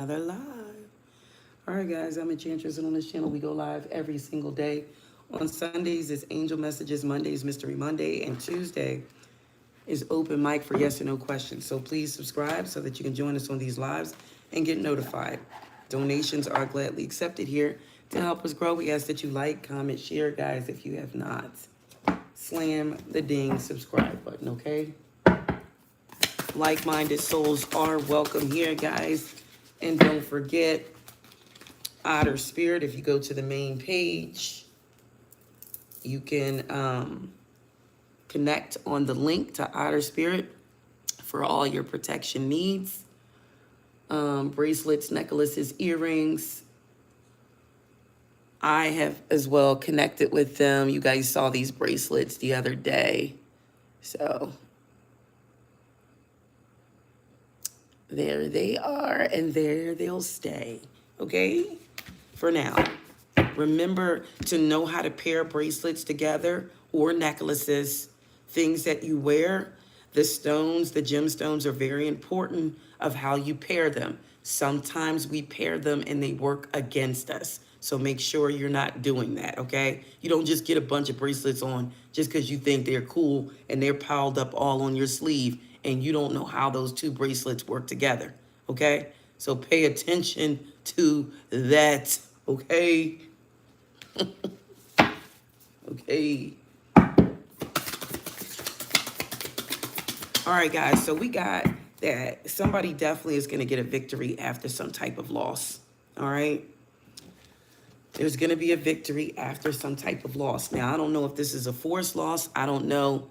Another live. All right, guys, I'm Enchantress, and on this channel, we go live every single day. On Sundays, it's Angel Messages. Mondays, Mystery Monday. And Tuesday is open mic for yes or no questions. So please subscribe so that you can join us on these lives and get notified. Donations are gladly accepted here. To help us grow, we ask that you like, comment, share, guys, if you have not. Slam the ding subscribe button, okay? Like-minded souls are welcome here, guys. And don't forget, Otter Spirit, if you go to the main page, you can connect on the link to Otter Spirit for all your protection needs. Bracelets, necklaces, earrings. I have as well connected with them. You guys saw these bracelets the other day. So there they are, and there they'll stay, okay? For now. Remember to know how to pair bracelets together or necklaces, things that you wear. The stones, the gemstones are very important of how you pair them. Sometimes we pair them and they work against us. So make sure you're not doing that, okay? You don't just get a bunch of bracelets on just because you think they're cool and they're piled up all on your sleeve and you don't know how those two bracelets work together, okay? So pay attention to that, okay? Okay. All right, guys, so we got that somebody definitely is going to get a victory after some type of loss, all right? There's going to be a victory after some type of loss. Now, I don't know if this is a forced loss. I don't know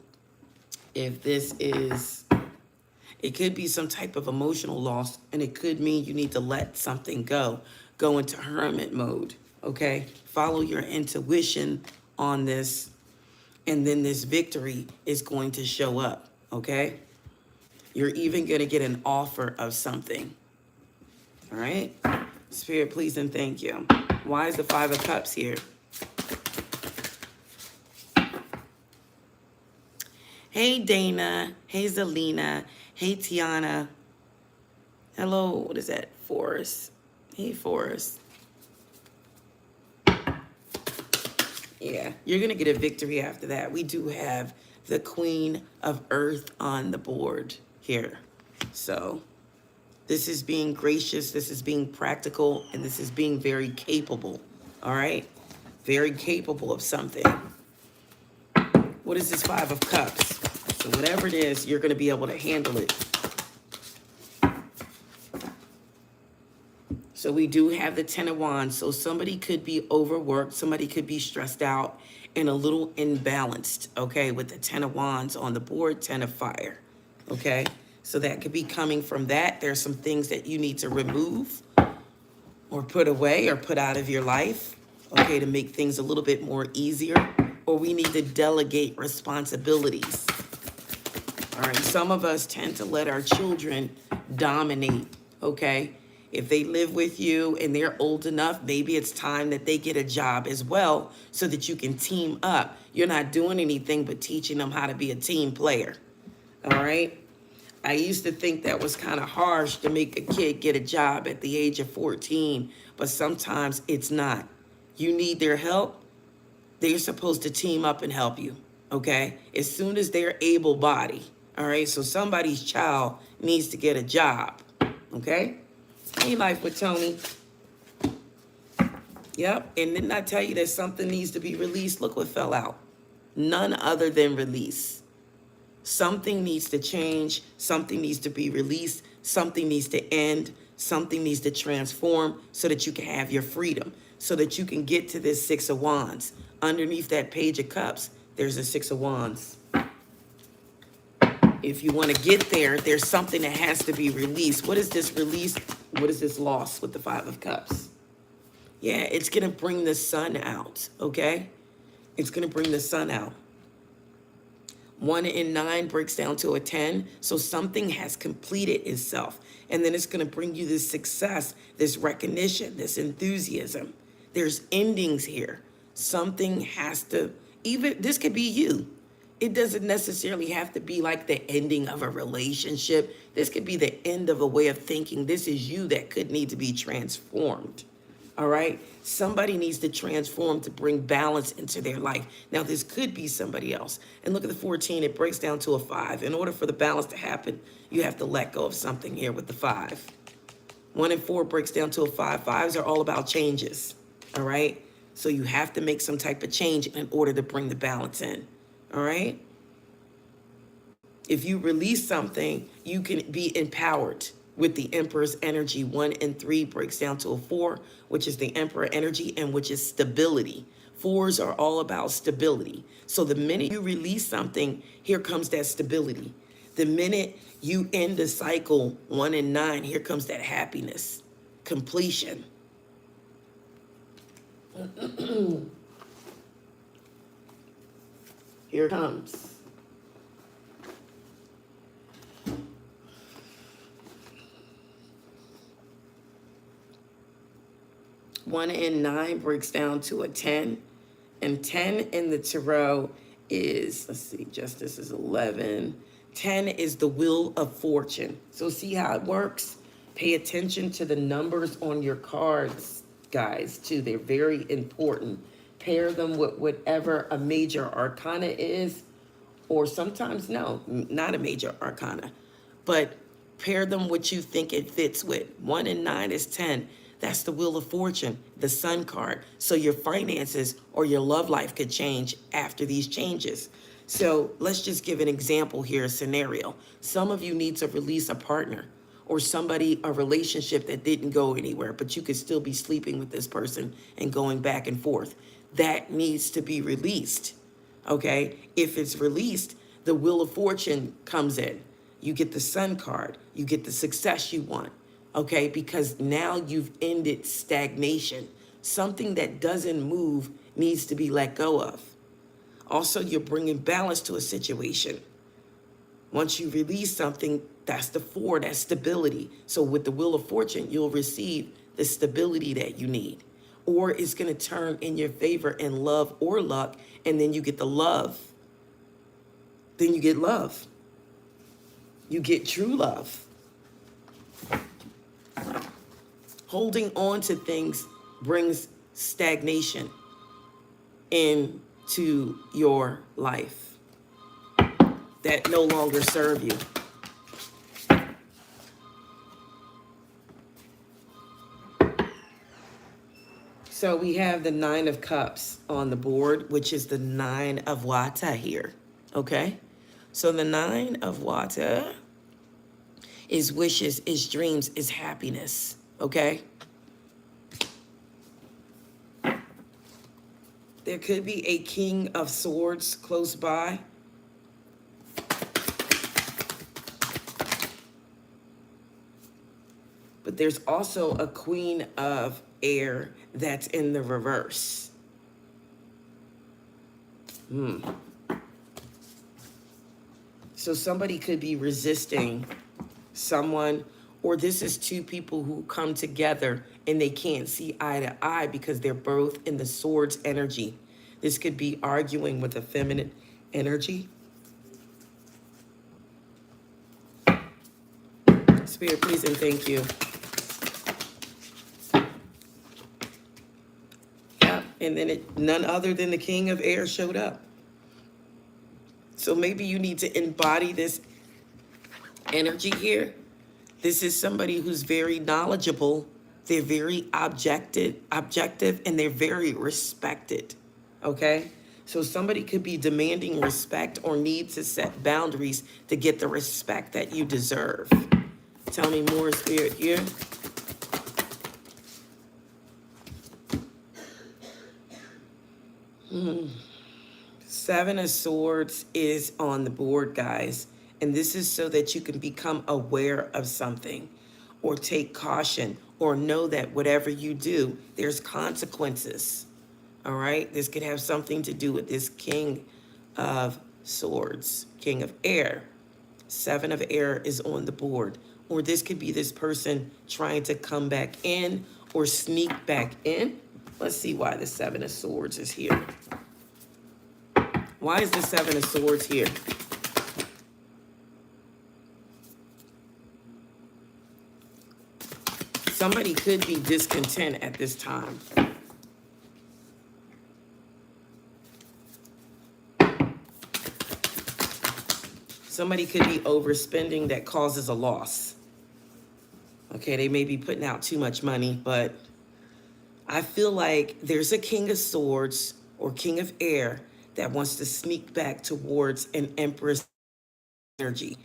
if this is, it could be some type of emotional loss, and it could mean you need to let something go into hermit mode, okay? Follow your intuition on this, and then this victory is going to show up, okay? You're even going to get an offer of something, all right? Spirit, please and thank you. Why is the Five of Cups here? Hey, Dana. Hey, Zelina. Hey, Tiana. Hello, what is that? Forrest. Hey, Forrest. Yeah, you're going to get a victory after that. We do have the Queen of Earth on the board here. So this is being gracious, this is being practical, and this is being very capable, all right? Very capable of something. What is this Five of Cups? So whatever it is, you're going to be able to handle it. So we do have the Ten of Wands. So somebody could be overworked, somebody could be stressed out and a little imbalanced, okay, with the Ten of Wands on the board, Ten of Fire, okay? So that could be coming from that. There's some things that you need to remove or put away or put out of your life, okay, to make things a little bit more easier. Or we need to delegate responsibilities. All right, some of us tend to let our children dominate, okay? If they live with you and they're old enough, maybe it's time that they get a job as well so that you can team up. You're not doing anything but teaching them how to be a team player, all right? I used to think that was kind of harsh to make a kid get a job at the age of 14, but sometimes it's not. You need their help, they're supposed to team up and help you, okay? As soon as they're able-bodied, all right? So somebody's child needs to get a job, okay? Hey, Life with Tony. Yep, and didn't I tell you that something needs to be released? Look what fell out. None other than release. Something needs to change. Something needs to be released. Something needs to end. Something needs to transform so that you can have your freedom, so that you can get to this Six of Wands. Underneath that Page of Cups, there's a Six of Wands. If you want to get there, there's something that has to be released. What is this release? What is this loss with the Five of Cups? Yeah, it's going to bring the sun out, okay? It's going to bring the sun out. 1 in 9 breaks down to a 10. So something has completed itself. And then it's going to bring you this success, this recognition, this enthusiasm. There's endings here. Something has to, even, this could be you. It doesn't necessarily have to be like the ending of a relationship. This could be the end of a way of thinking. This is you that could need to be transformed. All right? Somebody needs to transform to bring balance into their life. Now, this could be somebody else. And look at the 14. It breaks down to a 5. In order for the balance to happen, you have to let go of something here with the 5. 1 and 4 breaks down to a 5. 5s are all about changes. All right? So you have to make some type of change in order to bring the balance in. All right? If you release something, you can be empowered with the Emperor's energy. 1 and 3 breaks down to a 4, which is the Emperor energy and which is stability. 4s are all about stability. So the minute you release something, here comes that stability. The minute you end the cycle, 1 and 9, here comes that happiness, completion. Here it comes. One and 9 breaks down to a 10. And 10 in the tarot is, let's see, justice is 11. 10 is the wheel of fortune. So see how it works? Pay attention to the numbers on your cards, guys, too. They're very important. Pair them with whatever a major arcana is, or sometimes, no, not a major arcana, but pair them what you think it fits with. 1 and 9 is 10. That's the wheel of fortune, the sun card. So your finances or your love life could change after these changes. So let's just give an example here, a scenario. Some of you need to release a partner or somebody, a relationship that didn't go anywhere, but you could still be sleeping with this person and going back and forth. That needs to be released, okay? If it's released, the wheel of fortune comes in. You get the sun card. You get the success you want, okay? Because now you've ended stagnation. Something that doesn't move needs to be let go of. Also, you're bringing balance to a situation. Once you release something, that's the 4, that's stability. So with the wheel of fortune, you'll receive the stability that you need. Or it's going to turn in your favor in love or luck, and then you get the love. Then you get love. You get true love. Holding on to things brings stagnation into your life that no longer serve you. So we have the 9 of Cups on the board, which is the 9 of Water here, okay? So the 9 of Water is wishes, is dreams, is happiness, okay? There could be a King of Swords close by. But there's also a Queen of Air that's in the reverse. So somebody could be resisting someone, or this is 2 people who come together and they can't see eye to eye because they're both in the Swords energy. This could be arguing with a feminine energy. Spirit, please and thank you. Yeah, and then none other than the King of Air showed up. So maybe you need to embody this energy here. This is somebody who's very knowledgeable. They're very objective, and they're very respected, okay? So somebody could be demanding respect or need to set boundaries to get the respect that you deserve. Tell me more, Spirit, here. Seven of Swords is on the board, guys. And this is so that you can become aware of something or take caution or know that whatever you do, there's consequences. All right? This could have something to do with this King of Swords, King of Air. 7 of Air is on the board. Or this could be this person trying to come back in or sneak back in. Let's see why the 7 of Swords is here. Why is the Seven of Swords here? Somebody could be discontent at this time. Somebody could be overspending that causes a loss. Okay, they may be putting out too much money, but I feel like there's a King of Swords or King of Air that wants to sneak back towards an Empress energy.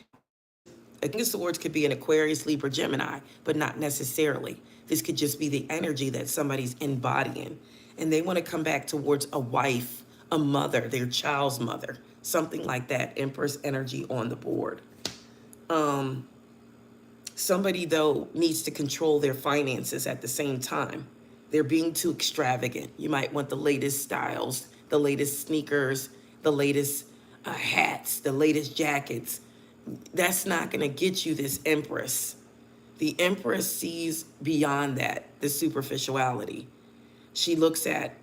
A King of Swords could be an Aquarius, Libra, Gemini, but not necessarily. This could just be the energy that somebody's embodying. And they want to come back towards a wife, a mother, their child's mother, something like that. Empress energy on the board. Somebody, though, needs to control their finances at the same time. They're being too extravagant. You might want the latest styles, the latest sneakers, the latest hats, the latest jackets. That's not going to get you this Empress. The Empress sees beyond that, the superficiality. She looks at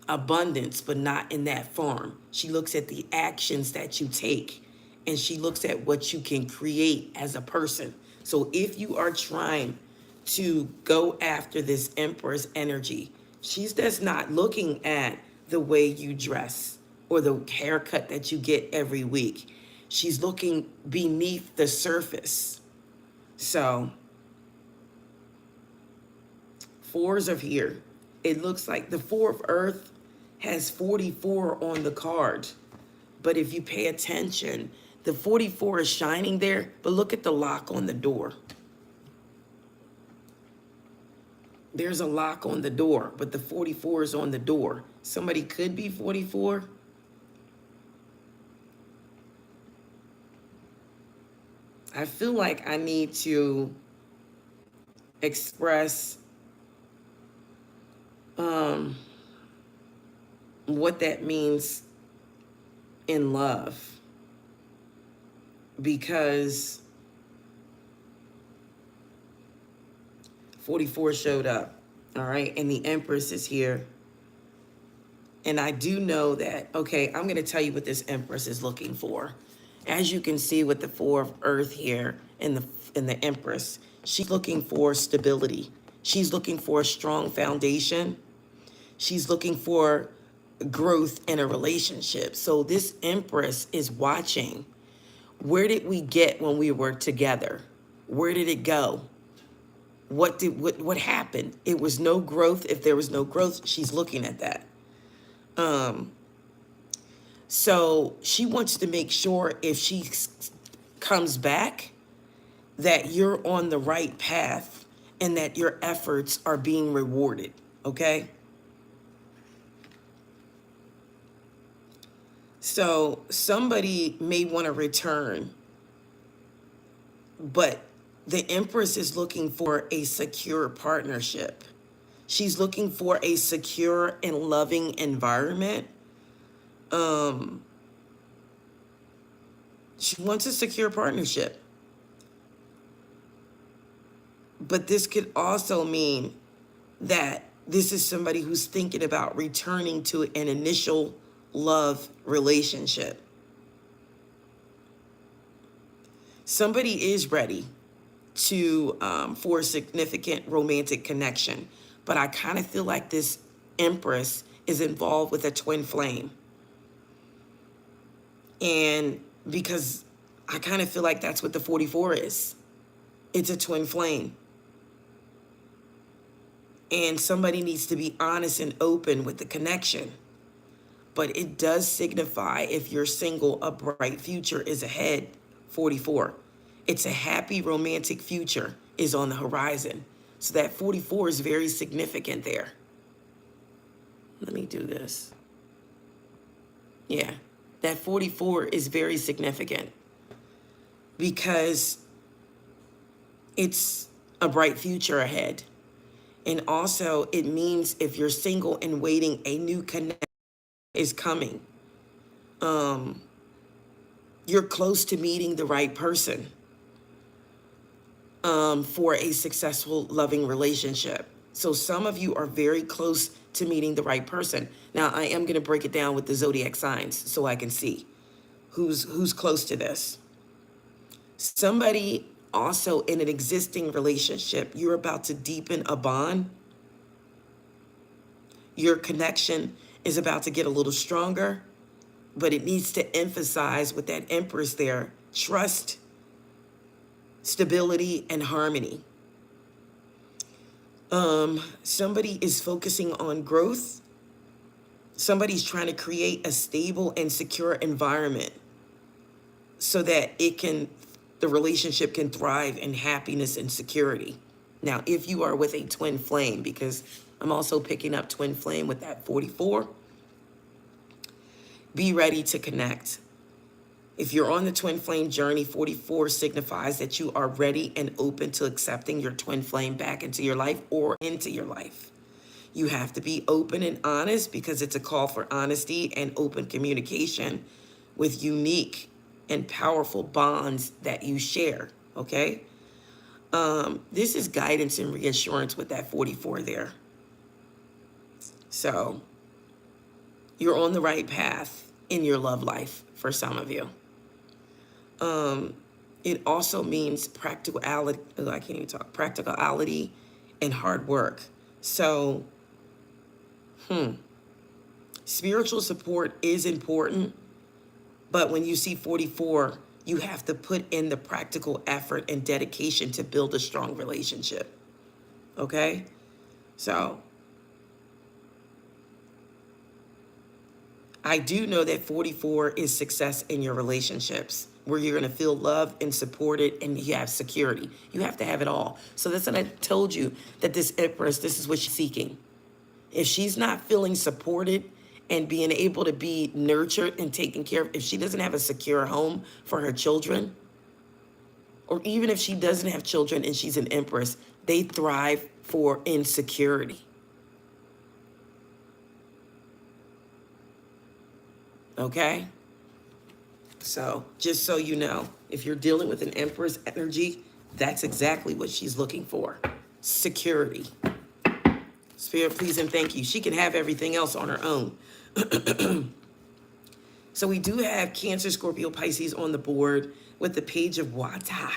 abundance, but not in that form. She looks at the actions that you take, and she looks at what you can create as a person. So if you are trying to go after this Empress energy, she's just not looking at the way you dress or the haircut that you get every week. She's looking beneath the surface. So, fours of here. It looks like the Four of Earth has 44 on the card. But if you pay attention, the 44 is shining there, but look at the lock on the door. There's a lock on the door, but the 44 is on the door. Somebody could be 44. I feel like I need to express what that means in love, because 44 showed up, all right, and the Empress is here. And I do know that, okay, I'm going to tell you what this Empress is looking for. As you can see with the Four of Earth here and the Empress, she's looking for stability. She's looking for a strong foundation. She's looking for growth in a relationship. So this Empress is watching. Where did we get when we were together? Where did it go? What happened? It was no growth. If there was no growth, she's looking at that. So she wants to make sure if she comes back that you're on the right path and that your efforts are being rewarded, okay? So somebody may want to return, but the Empress is looking for a secure partnership. She's looking for a secure and loving environment. She wants a secure partnership. But this could also mean that this is somebody who's thinking about returning to an initial love relationship. Somebody is ready to for a significant romantic connection, but I kind of feel like this Empress is involved with a twin flame. And because I kind of feel like that's what the 44 is. It's a twin flame. And somebody needs to be honest and open with the connection. But it does signify, if you're single, a bright future is ahead, 44. It's a happy romantic future is on the horizon. So that 44 is very significant there. Let me do this. Yeah, that 44 is very significant because it's a bright future ahead. And also it means if you're single and waiting, a new connection is coming. You're close to meeting the right person for a successful, loving relationship. So some of you are very close to meeting the right person. Now, I am going to break it down with the zodiac signs so I can see who's close to this. Somebody also in an existing relationship, you're about to deepen a bond. Your connection is about to get a little stronger, but it needs to emphasize with that empress there, trust, stability, and harmony. Somebody is focusing on growth. Somebody's trying to create a stable and secure environment so that the relationship can thrive in happiness and security. Now, if you are with a twin flame, because I'm also picking up twin flame with that 44, be ready to connect. If you're on the twin flame journey, 44 signifies that you are ready and open to accepting your twin flame back into your life or into your life. You have to be open and honest because it's a call for honesty and open communication with unique and powerful bonds that you share, okay? This is guidance and reassurance with that 44 there. So you're on the right path in your love life for some of you. It also means practicality, I can't even talk, practicality and hard work. So, spiritual support is important, but when you see 44, you have to put in the practical effort and dedication to build a strong relationship. Okay? So, I do know that 44 is success in your relationships, where you're going to feel loved and supported and you have security. You have to have it all. So that's what I told you, that this empress, this is what she's seeking. If she's not feeling supported and being able to be nurtured and taken care of, if she doesn't have a secure home for her children, or even if she doesn't have children and she's an empress, they thrive for insecurity. Okay? So just so you know, if you're dealing with an empress energy, that's exactly what she's looking for. Security. Spirit, please and thank you. She can have everything else on her own. So we do have Cancer, Scorpio, Pisces on the board with the Page of Wata.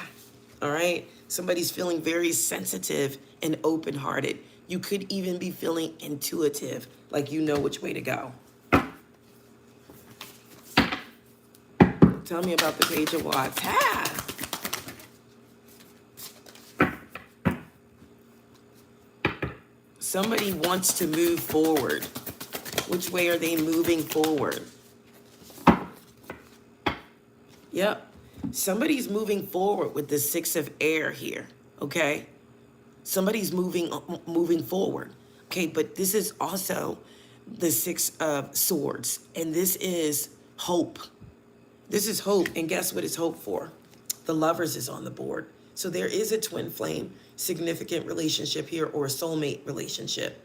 All right? Somebody's feeling very sensitive and open-hearted. You could even be feeling intuitive, like you know which way to go. Tell me about the Page of Wata. Somebody wants to move forward. Which way are they moving forward? Yep. Somebody's moving forward with the Six of Air here, okay? Somebody's moving forward, okay? But this is also the Six of Swords, and this is hope. This is hope, and guess what it's hope for? The Lovers is on the board. So there is a twin flame, significant relationship here, or a soulmate relationship.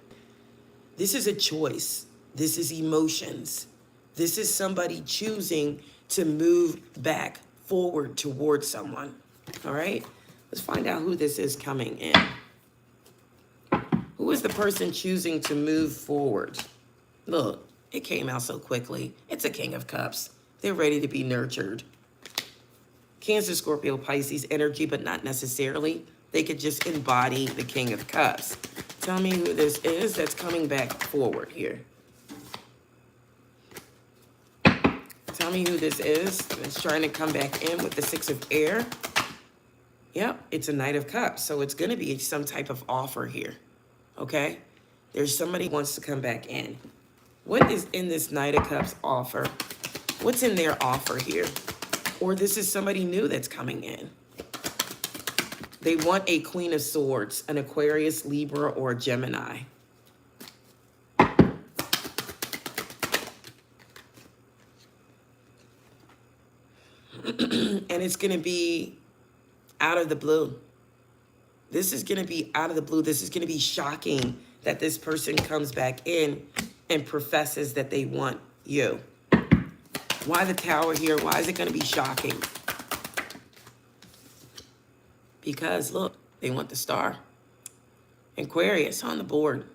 This is a choice. This is emotions. This is somebody choosing to move back forward towards someone. All right? Let's find out who this is coming in. Who is the person choosing to move forward? Look, it came out so quickly. It's a King of Cups. They're ready to be nurtured. Cancer, Scorpio, Pisces energy, but not necessarily. They could just embody the King of Cups. Tell me who this is that's coming back forward here. Tell me who this is that's trying to come back in with the Six of Air. Yep, it's a Knight of Cups, so it's going to be some type of offer here, okay? There's somebody who wants to come back in. What is in this Knight of Cups offer? What's in their offer here? Or this is somebody new that's coming in. They want a Queen of Swords, an Aquarius, Libra, or a Gemini. And it's going to be out of the blue. This is going to be out of the blue. This is going to be shocking that this person comes back in and professes that they want you. Why the Tower here? Why is it going to be shocking? Because, look, they want the Star. Aquarius on the board.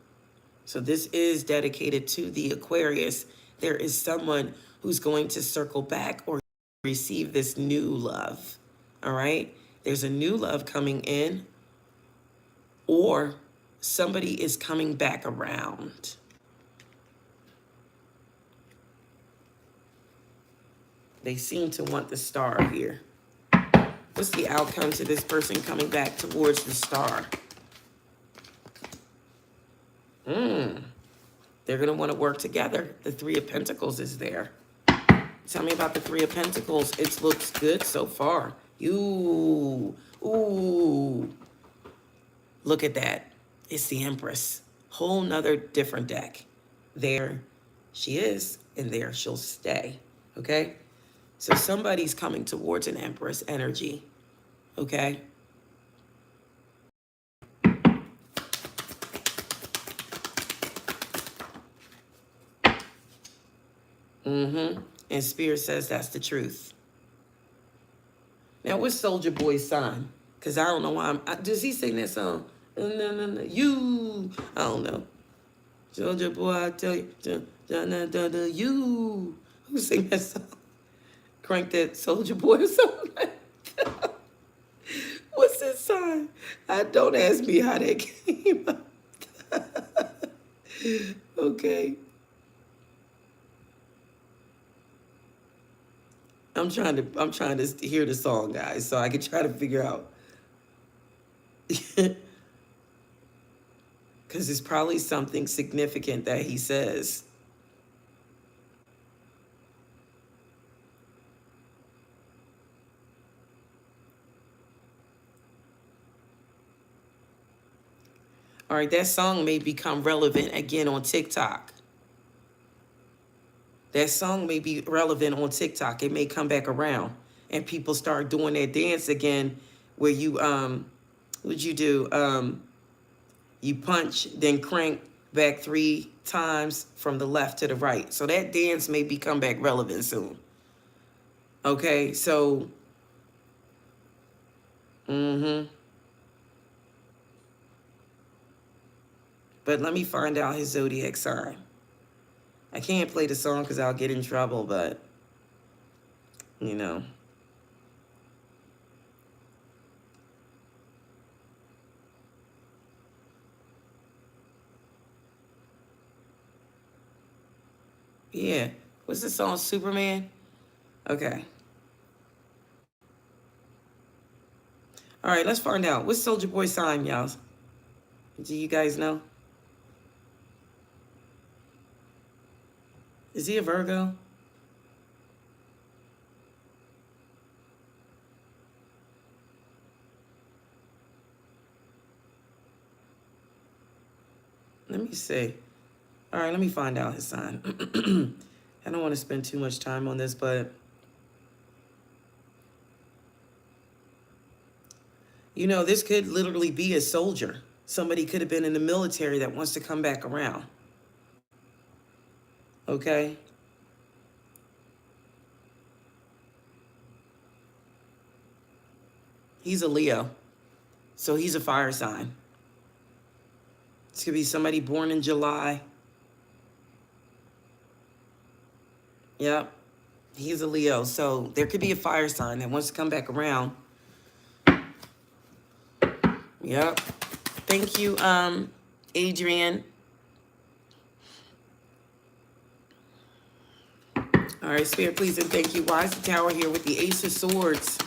So this is dedicated to the Aquarius. There is someone who's going to circle back or receive this new love. All right? There's a new love coming in, or somebody is coming back around. They seem to want the star here. What's the outcome to this person coming back towards the star? They're going to want to work together. The Three of Pentacles is there. Tell me about the Three of Pentacles. It looks good so far. Ooh. Look at that. It's the Empress. Whole nother different deck. There she is, and there she'll stay. Okay? So somebody's coming towards an Empress energy. Okay? And Spirit says that's the truth. Now, what's Soldier Boy's sign? Because I don't know why does he sing that song? No. You. I don't know. Soldier Boy, I tell you. You. Who sing that song? Crank that Soldier Boy or something like that. What's his sign? Don't ask me how that came up. Okay. I'm trying to hear the song, guys, so I can try to figure out. Because it's probably something significant that he says. All right, that song may become relevant again on TikTok. That song may be relevant on TikTok. It may come back around and people start doing that dance again where you, what'd you do? You punch, then crank back 3 times from the left to the right. So that dance may become back relevant soon. Okay, so, but let me find out his zodiac sign. I can't play the song because I'll get in trouble, but, you know. Yeah. What's the song, Superman? Okay. All right, let's find out. What's Soldier Boy's sign, y'all? Do you guys know? Is he a Virgo? Let me see. All right, let me find out his sign. I don't want to spend too much time on this, but you know, this could literally be a soldier. Somebody could have been in the military that wants to come back around. Okay? He's a Leo, so he's a fire sign. This could be somebody born in July. Yep, he's a Leo, so there could be a fire sign that wants to come back around. Yep. Thank you, Adrian. All right, Spirit, please and thank you. Why is the Tower here with the Ace of Swords?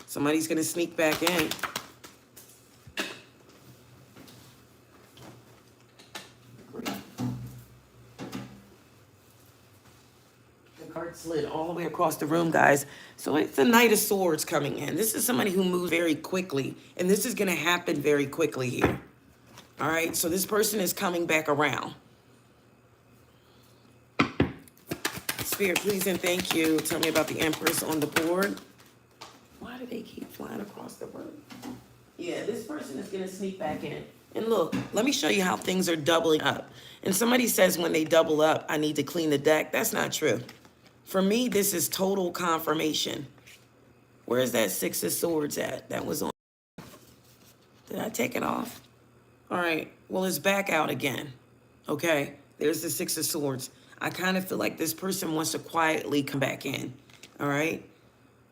Somebody's going to sneak back in. The card slid all the way across the room, guys. So it's the Knight of Swords coming in. This is somebody who moves very quickly, and this is going to happen very quickly here. All right, so this person is coming back around. Spirit, please and thank you. Tell me about the Empress on the board. Why do they keep flying across the room? Yeah, this person is going to sneak back in. And look, let me show you how things are doubling up. And somebody says when they double up, I need to clean the deck. That's not true. For me, this is total confirmation. Where's that Six of Swords at? That was on. Did I take it off? All right. Well, it's back out again. Okay. There's the Six of Swords. I kind of feel like this person wants to quietly come back in. All right.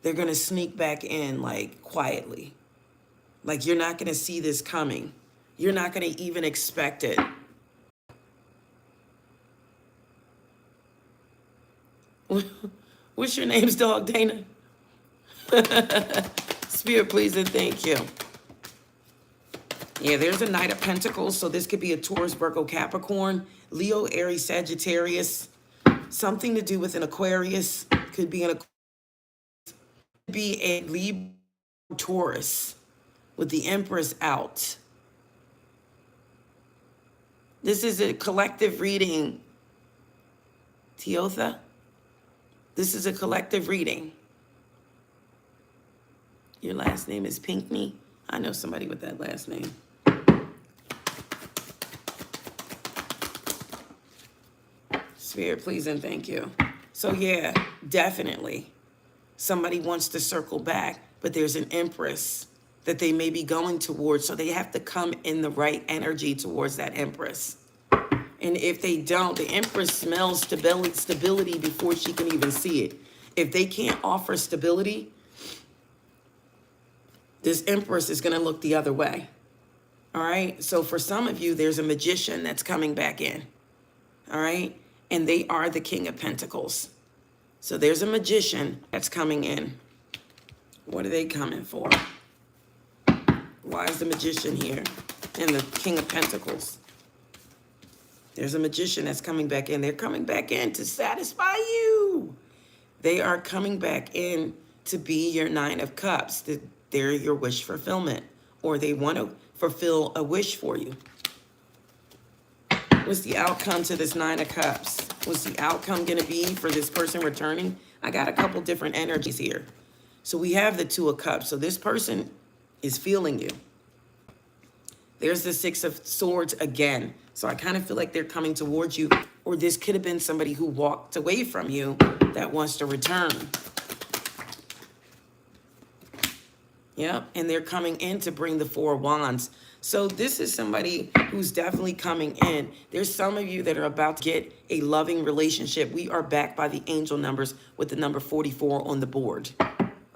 They're going to sneak back in like quietly. Like you're not going to see this coming. You're not going to even expect it. What's your name's dog, Dana? Spirit, please and thank you. Yeah, there's a Knight of Pentacles. So this could be a Taurus, Virgo, Capricorn, Leo, Aries, Sagittarius. Something to do with an Aquarius. Could be a Libra, Taurus with the Empress out. This is a collective reading. Teotha? This is a collective reading. Your last name is Pinkney? I know somebody with that last name. Spirit, please and thank you. So yeah, definitely. Somebody wants to circle back, but there's an Empress that they may be going towards. So they have to come in the right energy towards that Empress. And if they don't, the Empress smells stability before she can even see it. If they can't offer stability, this Empress is going to look the other way. All right. So for some of you, there's a magician that's coming back in. All right. And they are the King of Pentacles. So there's a magician that's coming in. What are they coming for? Why is the magician here? And the King of Pentacles. There's a magician that's coming back in. They're coming back in to satisfy you. They are coming back in to be your Nine of Cups. They're your wish fulfillment. Or they want to fulfill a wish for you. What's the outcome to this Nine of Cups? What's the outcome going to be for this person returning? I got a couple different energies here. So we have the Two of Cups. So this person is feeling you. There's the Six of Swords again. So I kind of feel like they're coming towards you. Or this could have been somebody who walked away from you that wants to return. Yep. And they're coming in to bring the Four of Wands. So this is somebody who's definitely coming in. There's some of you that are about to get a loving relationship. We are backed by the angel numbers with the number 44 on the board.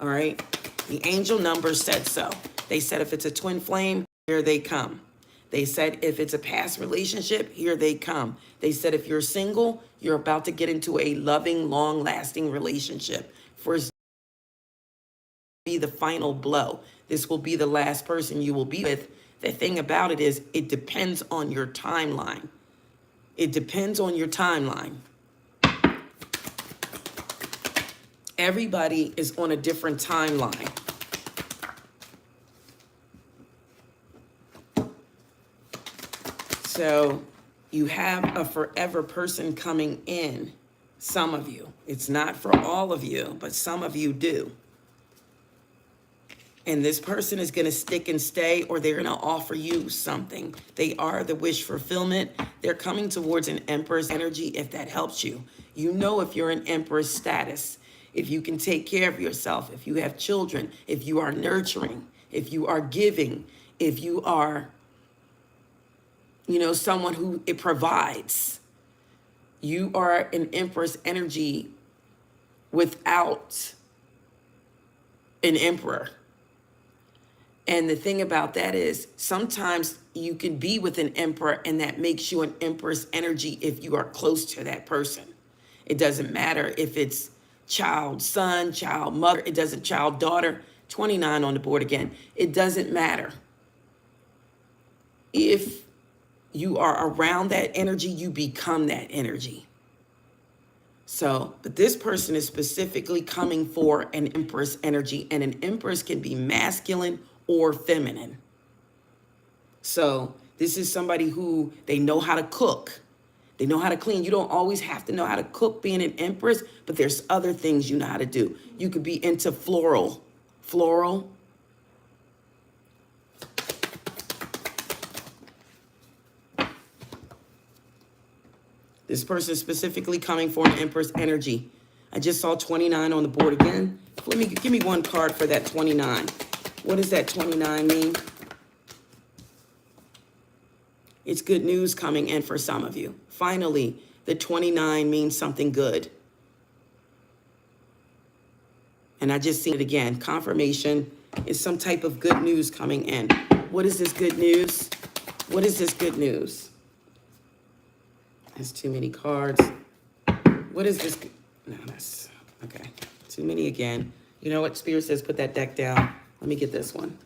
All right. The angel numbers said so. They said if it's a twin flame, here they come. They said if it's a past relationship, here they come. They said if you're single, you're about to get into a loving, long-lasting relationship. For be the final blow. This will be the last person you will be with. The thing about it is it depends on your timeline. It depends on your timeline. Everybody is on a different timeline. So you have a forever person coming in, some of you. It's not for all of you, but some of you do. And this person is going to stick and stay, or they're going to offer you something. They are the wish fulfillment. They're coming towards an Empress energy, if that helps you. You know if you're in Empress status, if you can take care of yourself, if you have children, if you are nurturing, if you are giving, if you are, you know, someone who it provides. You are an Empress energy without an Emperor. And the thing about that is sometimes you can be with an Emperor and that makes you an Empress energy if you are close to that person. It doesn't matter if it's child son, child mother, it doesn't child daughter, 29 on the board again. It doesn't matter. If you are around that energy, you become that energy. So, but this person is specifically coming for an Empress energy, and an Empress can be masculine or feminine. So this is somebody who they know how to cook. They know how to clean. You don't always have to know how to cook being an Empress, but there's other things you know how to do. You could be into floral. This person is specifically coming for an Empress energy. I just saw 29 on the board again. Give me one card for that 29. What does that 29 mean? It's good news coming in for some of you. Finally, the 29 means something good. And I just seen it again. Confirmation is some type of good news coming in. What is this good news? What is this good news? That's too many cards. What is this? No, that's okay. Too many again. You know what? Spirit says put that deck down. Let me get this one.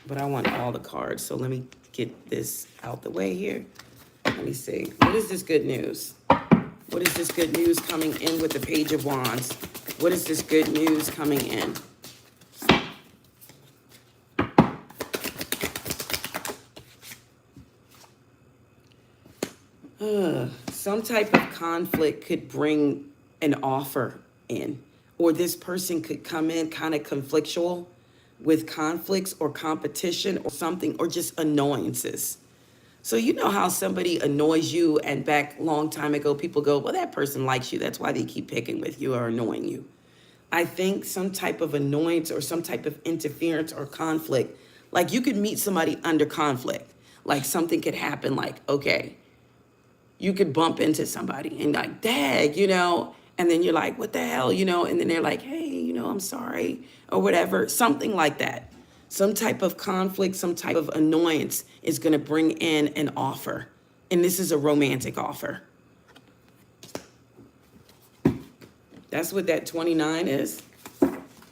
But I want all the cards. So let me get this out the way here. Let me see. What is this good news? What is this good news coming in with the Page of Wands? What is this good news coming in? Some type of conflict could bring an offer in, or this person could come in kind of conflictual with conflicts or competition or something, or just annoyances. So you know how somebody annoys you, and back long time ago, people go, well, that person likes you. That's why they keep picking with you or annoying you. I think some type of annoyance or some type of interference or conflict, like you could meet somebody under conflict, like something could happen, like, okay, you could bump into somebody and like, dag, you know, and then you're like, what the hell, you know, and then they're like, hey, you know, I'm sorry, or whatever, something like that. Some type of conflict, some type of annoyance is going to bring in an offer. And this is a romantic offer. That's what that 29 is.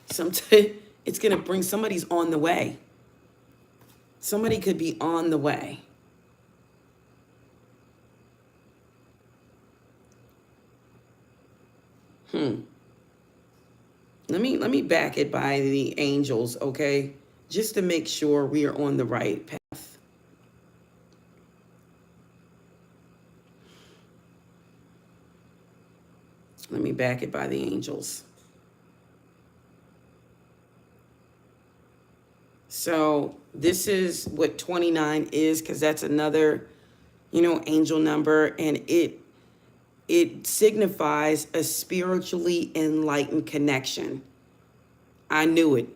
It's going to bring, somebody's on the way. Somebody could be on the way. Let me back it by the angels, okay? Just to make sure we are on the right path. Let me back it by the angels. So this is what 29 is, because that's another, you know, angel number, and it signifies a spiritually enlightened connection. I knew it.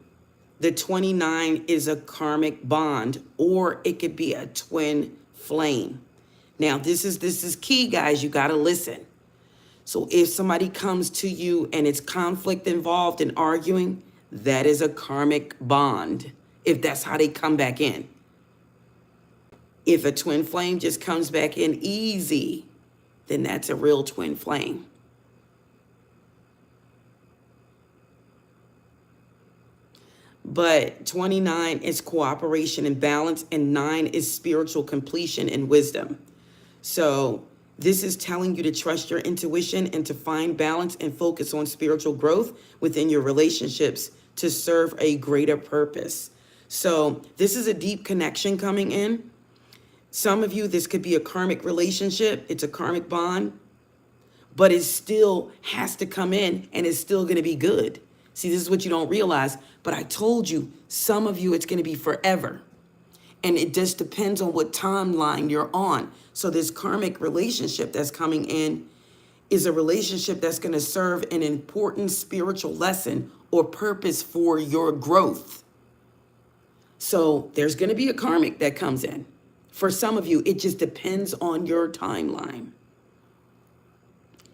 The 29 is a karmic bond, or it could be a twin flame. Now, this is key, guys. You got to listen. So if somebody comes to you and it's conflict involved in arguing, that is a karmic bond, if that's how they come back in. If a twin flame just comes back in easy, then that's a real twin flame. But 29 is cooperation and balance, and 9 is spiritual completion and wisdom. So this is telling you to trust your intuition and to find balance and focus on spiritual growth within your relationships to serve a greater purpose. So this is a deep connection coming in. Some of you, this could be a karmic relationship. It's a karmic bond, but it still has to come in and it's still going to be good. See, this is what you don't realize, but I told you, some of you, it's going to be forever. And it just depends on what timeline you're on. So this karmic relationship that's coming in is a relationship that's going to serve an important spiritual lesson or purpose for your growth. So there's going to be a karmic that comes in. For some of you, it just depends on your timeline.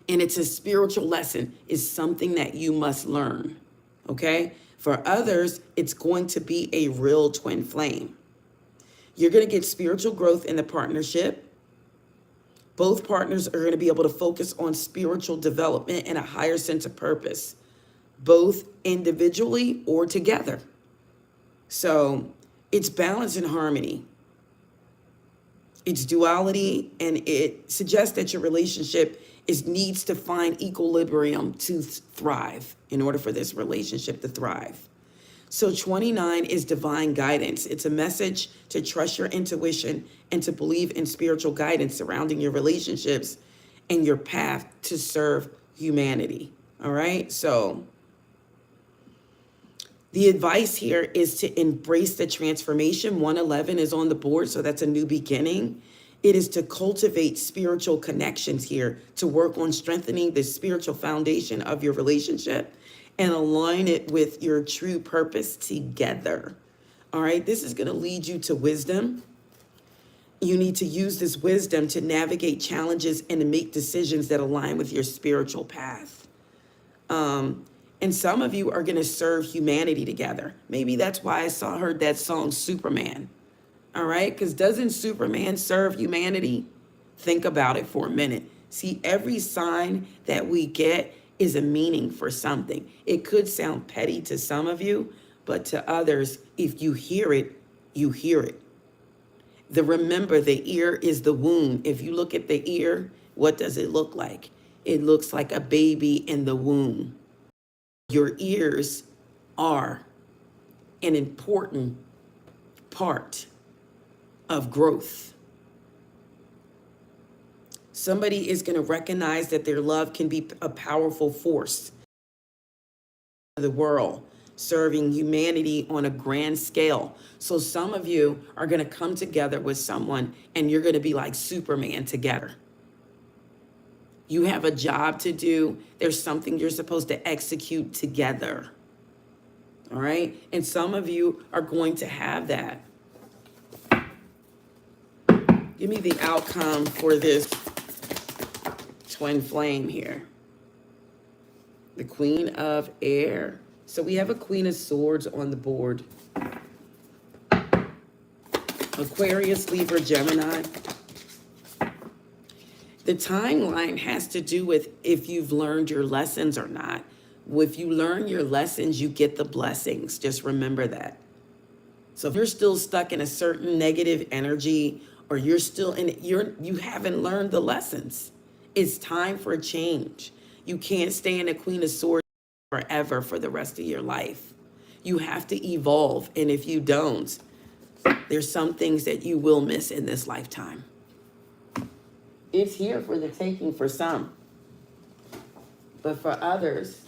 And it's a spiritual lesson. It's something that you must learn, okay? For others, it's going to be a real twin flame. You're going to get spiritual growth in the partnership. Both partners are going to be able to focus on spiritual development and a higher sense of purpose, both individually or together. So it's balance and harmony. It's duality, and it suggests that your relationship needs to find equilibrium to thrive in order for this relationship to thrive. So 29 is divine guidance. It's a message to trust your intuition and to believe in spiritual guidance surrounding your relationships and your path to serve humanity. All right. So the advice here is to embrace the transformation. 111 is on the board, so that's a new beginning. It is to cultivate spiritual connections here, to work on strengthening the spiritual foundation of your relationship and align it with your true purpose together. All right, this is going to lead you to wisdom. You need to use this wisdom to navigate challenges and to make decisions that align with your spiritual path. And some of you are going to serve humanity together. Maybe that's why heard that song, Superman. All right? Because doesn't Superman serve humanity? Think about it for a minute. See, every sign that we get is a meaning for something. It could sound petty to some of you, but to others, if you hear it, you hear it. Remember, the ear is the womb. If you look at the ear, what does it look like? It looks like a baby in the womb. Your ears are an important part of growth. Somebody is going to recognize that their love can be a powerful force in the world, serving humanity on a grand scale. So some of you are going to come together with someone and you're going to be like Superman together. You have a job to do. There's something you're supposed to execute together. All right? And some of you are going to have that. Give me the outcome for this twin flame here. The Queen of Air. So we have a Queen of Swords on the board. Aquarius, Libra, Gemini. The timeline has to do with if you've learned your lessons or not. If you learn your lessons, you get the blessings. Just remember that. So if you're still stuck in a certain negative energy, or you're still in it, you haven't learned the lessons. It's time for a change. You can't stay in a Queen of Swords forever for the rest of your life. You have to evolve. And if you don't, there's some things that you will miss in this lifetime. It's here for the taking for some. But for others,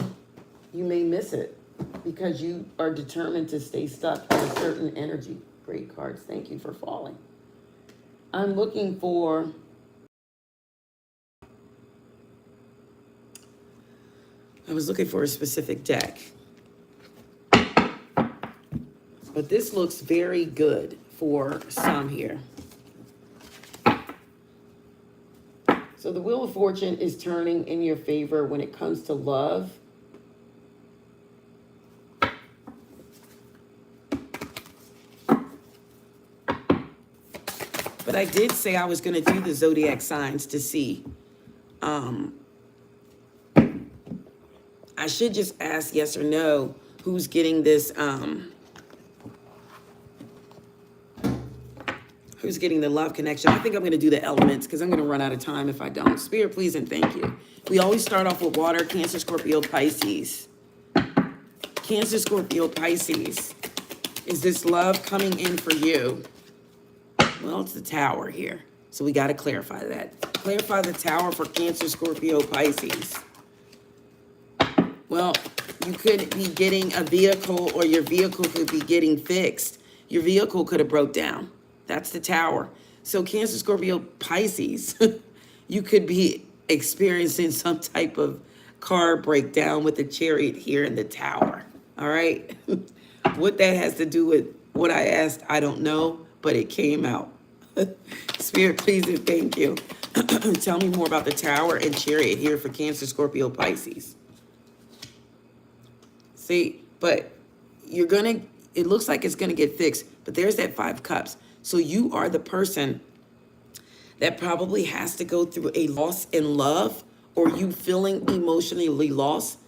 you may miss it because you are determined to stay stuck in a certain energy. Great cards. Thank you for falling. I'm looking for... I was looking for a specific deck. But this looks very good for some here. So the Wheel of Fortune is turning in your favor when it comes to love. But I did say I was going to do the zodiac signs to see. I should just ask yes or no who's getting this, who's getting the love connection. I think I'm going to do the elements because I'm going to run out of time if I don't. Spirit, please and thank you. We always start off with water, Cancer, Scorpio, Pisces. Cancer, Scorpio, Pisces. Is this love coming in for you? Well, it's the Tower here. So we got to clarify that. Clarify the Tower for Cancer, Scorpio, Pisces. Well, you could be getting a vehicle, or your vehicle could be getting fixed. Your vehicle could have broke down. That's the Tower. So Cancer, Scorpio, Pisces, you could be experiencing some type of car breakdown with the Chariot here in the Tower. All right? What that has to do with what I asked, I don't know, but it came out. Spirit, please and thank you. Tell me more about the Tower and Chariot here for Cancer, Scorpio, Pisces. See, but you're going to, it looks like it's going to get fixed, but there's that 5 of Cups. So you are the person that probably has to go through a loss in love, or you feeling emotionally lost.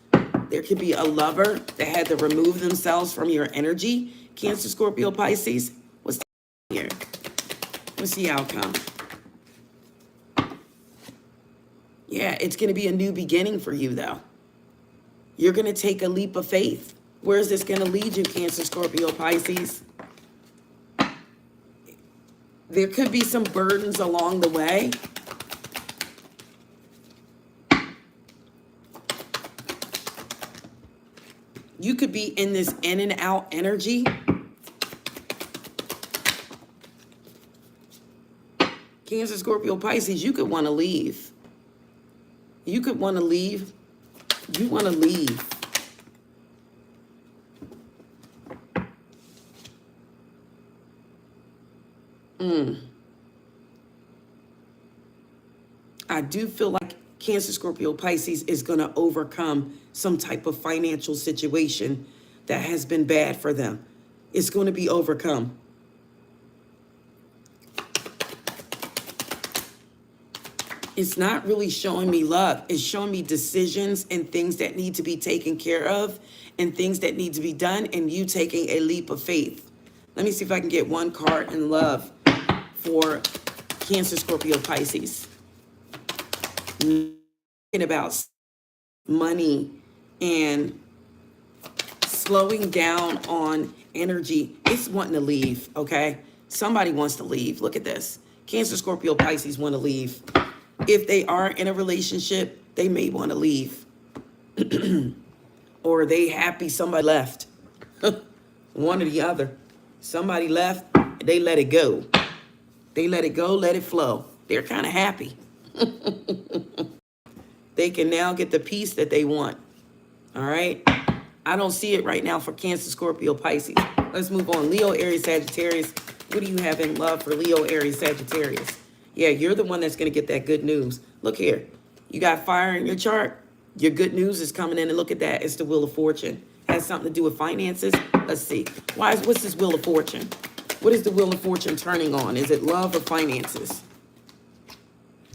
There could be a lover that had to remove themselves from your energy. Cancer, Scorpio, Pisces. What's here? What's the outcome? Yeah, it's going to be a new beginning for you, though. You're going to take a leap of faith. Where is this going to lead you, Cancer, Scorpio, Pisces? There could be some burdens along the way. You could be in this in and out energy. Cancer, Scorpio, Pisces, you could want to leave. You could want to leave. You want to leave. I do feel like Cancer, Scorpio, Pisces is going to overcome some type of financial situation that has been bad for them. It's going to be overcome. It's not really showing me love. It's showing me decisions and things that need to be taken care of and things that need to be done, and you taking a leap of faith. Let me see if I can get one card in love for Cancer, Scorpio, Pisces. Talking about money and slowing down on energy. It's wanting to leave, okay? Somebody wants to leave. Look at this. Cancer, Scorpio, Pisces want to leave. If they are in a relationship, they may want to leave. Or they happy somebody left. One or the other. Somebody left, they let it go. They let it go, let it flow. They're kind of happy. They can now get the peace that they want. All right? I don't see it right now for Cancer, Scorpio, Pisces. Let's move on. Leo, Aries, Sagittarius. What do you have in love for Leo, Aries, Sagittarius? Yeah, you're the one that's going to get that good news. Look here. You got fire in your chart. Your good news is coming in, and look at that. It's the Wheel of Fortune. Has something to do with finances. Let's see. What's this Wheel of Fortune? What is the Wheel of Fortune turning on? Is it love or finances?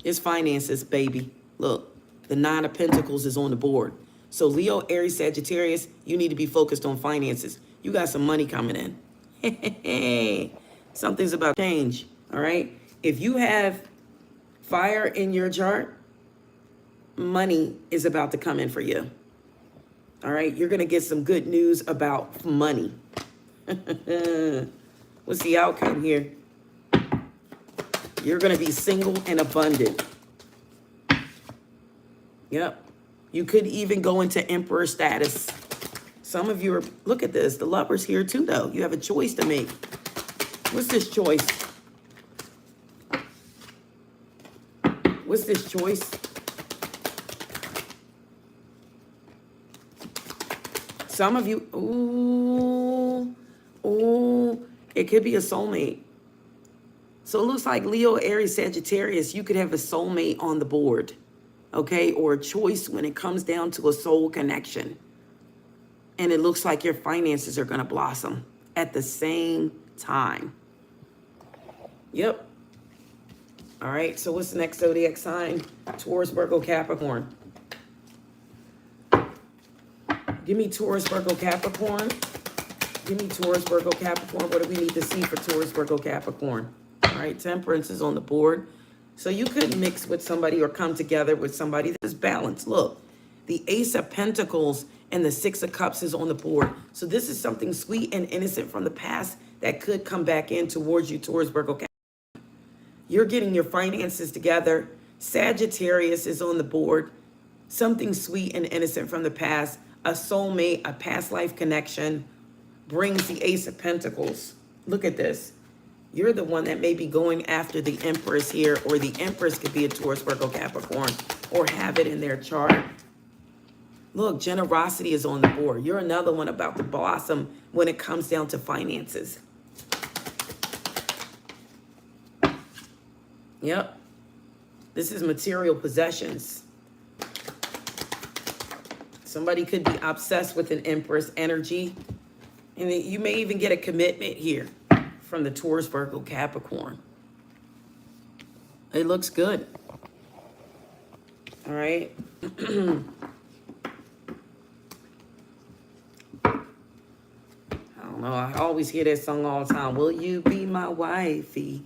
It's finances, baby. Look, the Nine of Pentacles is on the board. So Leo, Aries, Sagittarius, you need to be focused on finances. You got some money coming in. Something's about to change, all right? If you have fire in your chart, money is about to come in for you. All right? You're going to get some good news about money. What's the outcome here? You're going to be single and abundant. Yep. You could even go into emperor status. Some of you are, look at this. The Lover's here too, though. You have a choice to make. What's this choice? What's this choice? Some of you, it could be a soulmate. So it looks like Leo, Aries, Sagittarius, you could have a soulmate on the board, okay? Or a choice when it comes down to a soul connection. And it looks like your finances are going to blossom at the same time. Yep. All right, so what's the next zodiac sign? Taurus, Virgo, Capricorn. Give me Taurus, Virgo, Capricorn. Give me Taurus, Virgo, Capricorn. What do we need to see for Taurus, Virgo, Capricorn? All right, Temperance is on the board. So you could mix with somebody or come together with somebody that's balanced. Look, the Ace of Pentacles and the Six of Cups is on the board. So this is something sweet and innocent from the past that could come back in towards you, Taurus, Virgo, Capricorn. You're getting your finances together. Sagittarius is on the board. Something sweet and innocent from the past. A soulmate, a past life connection brings the Ace of Pentacles. Look at this. You're the one that may be going after the Empress here, or the Empress could be a Taurus, Virgo, Capricorn, or have it in their chart. Look, generosity is on the board. You're another one about to blossom when it comes down to finances. Yep. This is material possessions. Somebody could be obsessed with an Empress energy. And you may even get a commitment here from the Taurus, Virgo, Capricorn. It looks good. All right. I don't know. I always hear that song all the time. Will you be my wifey?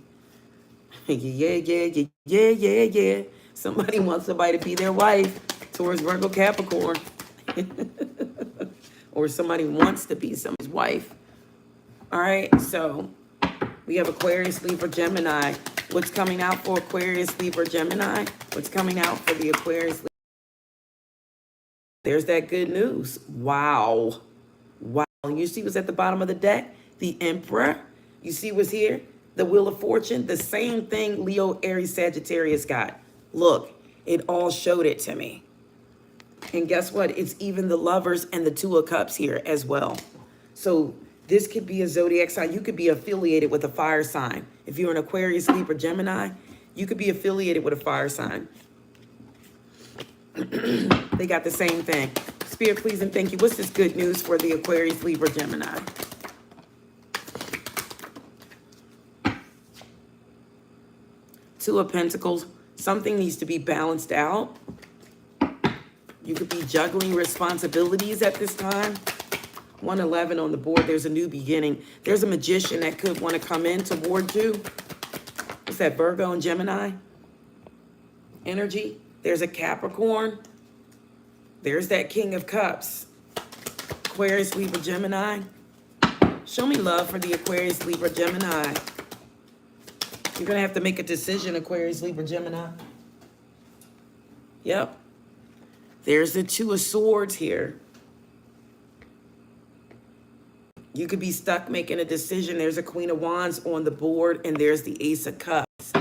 Yeah. Somebody wants somebody to be their wife. Taurus, Virgo, Capricorn. Or somebody wants to be somebody's wife. All right, so we have Aquarius, Libra, Gemini. What's coming out for Aquarius, Libra, Gemini? What's coming out for the Aquarius, Libra? There's that good news. Wow. You see what's at the bottom of the deck? The Emperor. You see what's here? The Wheel of Fortune. The same thing Leo, Aries, Sagittarius got. Look, it all showed it to me. And guess what? It's even the Lovers and the Two of Cups here as well. So this could be a zodiac sign. You could be affiliated with a fire sign. If you're an Aquarius, Libra, Gemini, you could be affiliated with a fire sign. They got the same thing. Spirit, please and thank you. What's this good news for the Aquarius, Libra, Gemini? Two of Pentacles. Something needs to be balanced out. You could be juggling responsibilities at this time. 111 on the board. There's a new beginning. There's a magician that could want to come in toward you. What's that, Virgo and Gemini? Energy. There's a Capricorn. There's that King of Cups. Aquarius, Libra, Gemini. Show me love for the Aquarius, Libra, Gemini. You're going to have to make a decision, Aquarius, Libra, Gemini. Yep. There's the Two of Swords here. You could be stuck making a decision. There's a Queen of Wands on the board, and there's the Ace of Cups.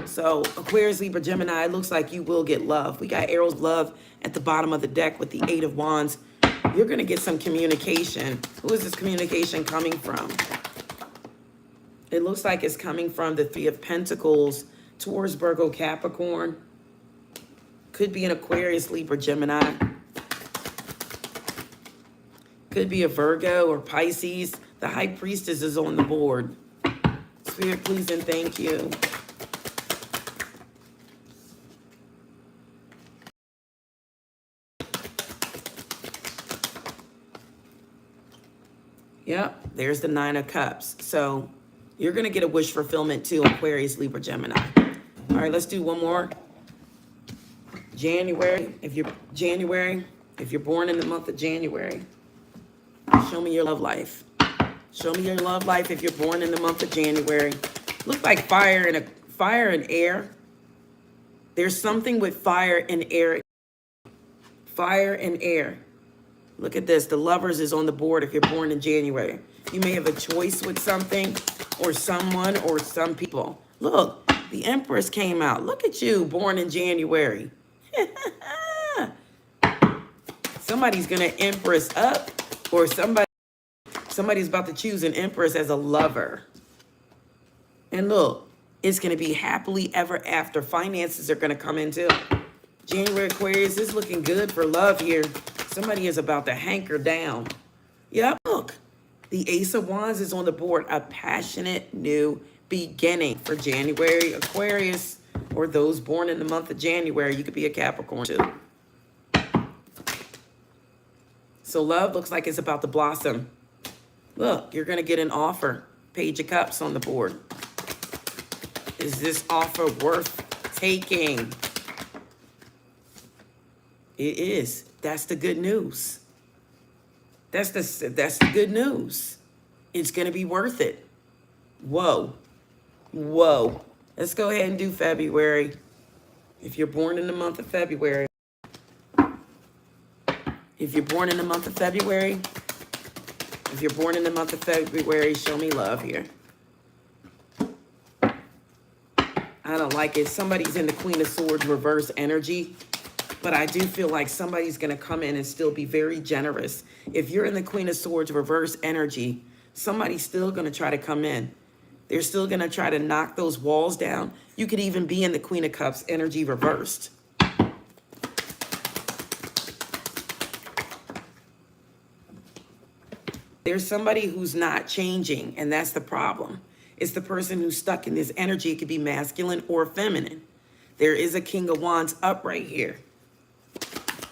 So Aquarius, Libra, Gemini, it looks like you will get love. We got arrows of love at the bottom of the deck with the Eight of Wands. You're going to get some communication. Who is this communication coming from? It looks like it's coming from the Three of Pentacles towards Virgo, Capricorn. Could be an Aquarius, Libra, Gemini. Could be a Virgo or Pisces. The High Priestess is on the board. Spirit, please and thank you. Yep, there's the Nine of Cups. So you're going to get a wish fulfillment too, Aquarius, Libra, Gemini. All right, let's do one more. January, if you're born in the month of January, show me your love life. Show me your love life if you're born in the month of January. Look like fire and air. There's something with fire and air. Fire and air. Look at this. The Lovers is on the board if you're born in January. You may have a choice with something or someone or some people. Look, the Empress came out. Look at you, born in January. Somebody's going to Empress up, or somebody's about to choose an Empress as a lover. And look, it's going to be happily ever after. Finances are going to come in too. January, Aquarius is looking good for love here. Somebody is about to hanker down. Yep, look. The Ace of Wands is on the board. A passionate new beginning for January, Aquarius, or those born in the month of January. You could be a Capricorn too. So love looks like it's about to blossom. Look, you're going to get an offer. Page of Cups on the board. Is this offer worth taking? It is. That's the good news. That's the good news. It's going to be worth it. Whoa. Whoa. Let's go ahead and do February. If you're born in the month of February. If you're born in the month of February. If you're born in the month of February, show me love here. I don't like it. Somebody's in the Queen of Swords reverse energy. But I do feel like somebody's going to come in and still be very generous. If you're in the Queen of Swords reverse energy, somebody's still going to try to come in. They're still going to try to knock those walls down. You could even be in the Queen of Cups energy reversed. There's somebody who's not changing, and that's the problem. It's the person who's stuck in this energy. It could be masculine or feminine. There is a King of Wands up right here.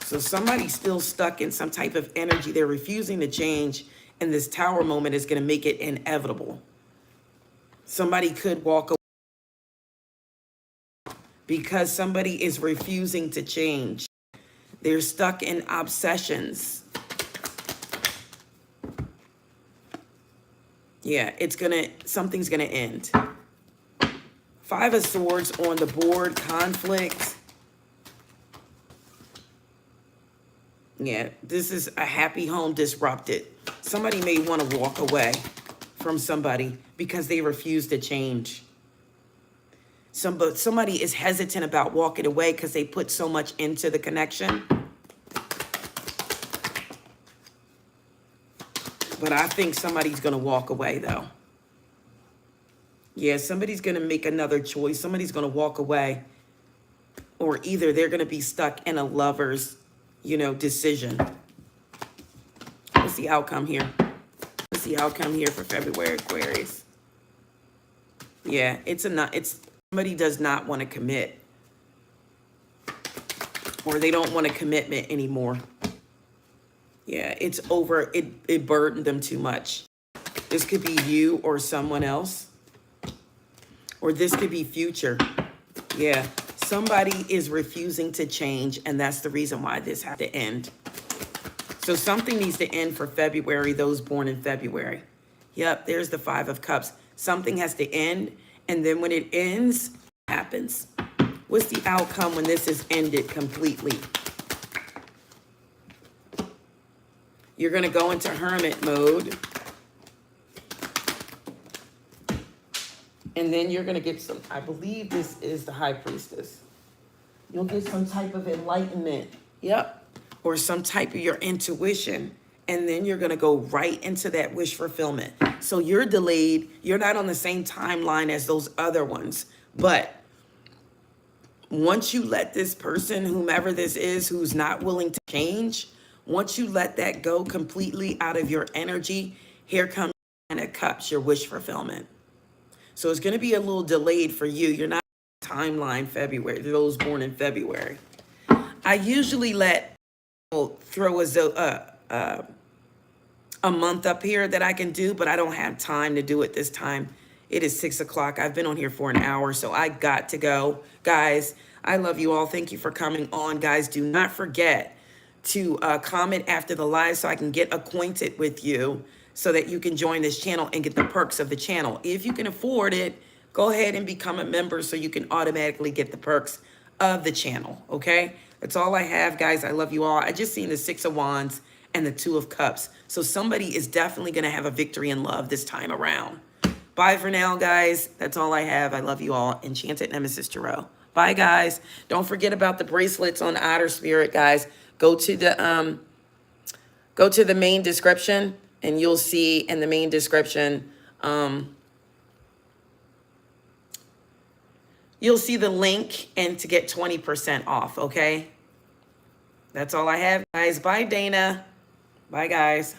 So somebody's still stuck in some type of energy. They're refusing to change, and this Tower moment is going to make it inevitable. Somebody could walk away because somebody is refusing to change. They're stuck in obsessions. Yeah, something's going to end. Five of Swords on the board, conflict. Yeah, this is a happy home disrupted. Somebody may want to walk away from somebody because they refuse to change. Somebody is hesitant about walking away because they put so much into the connection. But I think somebody's going to walk away, though. Yeah, somebody's going to make another choice. Somebody's going to walk away. or either they're going to be stuck in a lover's, you know, decision. What's the outcome here? What's the outcome here for February, Aquarius? Yeah, it's somebody does not want to commit, or they don't want a commitment anymore. Yeah, it's over. It burdened them too much. This could be you or someone else, or this could be future. Yeah, somebody is refusing to change, and that's the reason why this had to end. So something needs to end for February, those born in February. Yep, there's the Five of Cups. Something has to end, and then when it ends, what happens? What's the outcome when this is ended completely? You're going to go into hermit mode. And then you're going to get some, I believe this is the High Priestess. You'll get some type of enlightenment. Yep. Or some type of your intuition. And then you're going to go right into that wish fulfillment. So you're delayed. You're not on the same timeline as those other ones. But once you let this person, whomever this is, who's not willing to change, once you let that go completely out of your energy, here comes the Nine of Cups, your wish fulfillment. So it's going to be a little delayed for you. You're not on timeline February, those born in February. I usually let people throw a month up here that I can do, but I don't have time to do it this time. It is 6 o'clock. I've been on here for an hour, so I got to go. Guys, I love you all. Thank you for coming on. Guys, do not forget to comment after the live so I can get acquainted with you, so that you can join this channel and get the perks of the channel. If you can afford it, go ahead and become a member so you can automatically get the perks of the channel, okay? That's all I have, guys. I love you all. I just seen the Six of Wands and the Two of Cups. So somebody is definitely going to have a victory in love this time around. Bye for now, guys. That's all I have. I love you all. Enchanted Nemesis Tarot. Bye, guys. Don't forget about the bracelets on Outer Spirit, guys. Go to the main description. And you'll see in the main description, you'll see the link and to get 20% off, okay? That's all I have, guys. Bye, Dana. Bye, guys.